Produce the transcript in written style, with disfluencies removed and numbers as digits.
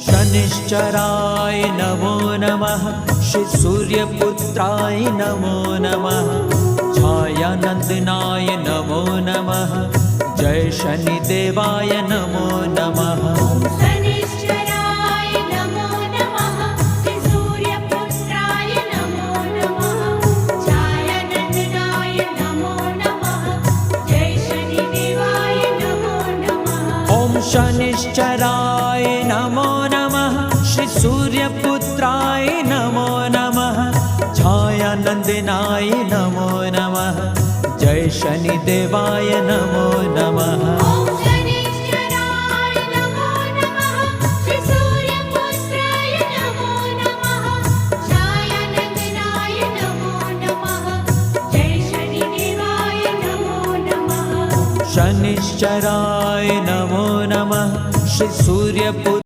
शनिश्चराय नमो नमः। श्री सूर्यपुत्राय नमो नमः। छायानंदनाय नमो नमः। जय शनिदेवाय नमो नमः। शनिश्चराय नमो नमः। श्री सूर्यपुत्राय नमो नमः। छायानंदनाय नमो नमः। जय शनिदेवाय नमो नमः। ॐ शनिश्चराय नमो नमः। श्री सूर्यपुत्राय नमो नमः। छायानंदनाय नमो नमः। जय शनिदेवाय नमो नमः। ॐ शनिश्चराय नमो नमः। श्री सूर्यपुत्राय नमो नमः। छायानंदनाय नमो नमः। जय शनिदेवाय नमो नमः। शनिश्चराय नमो नमः। श्री सूर्यपुत्राय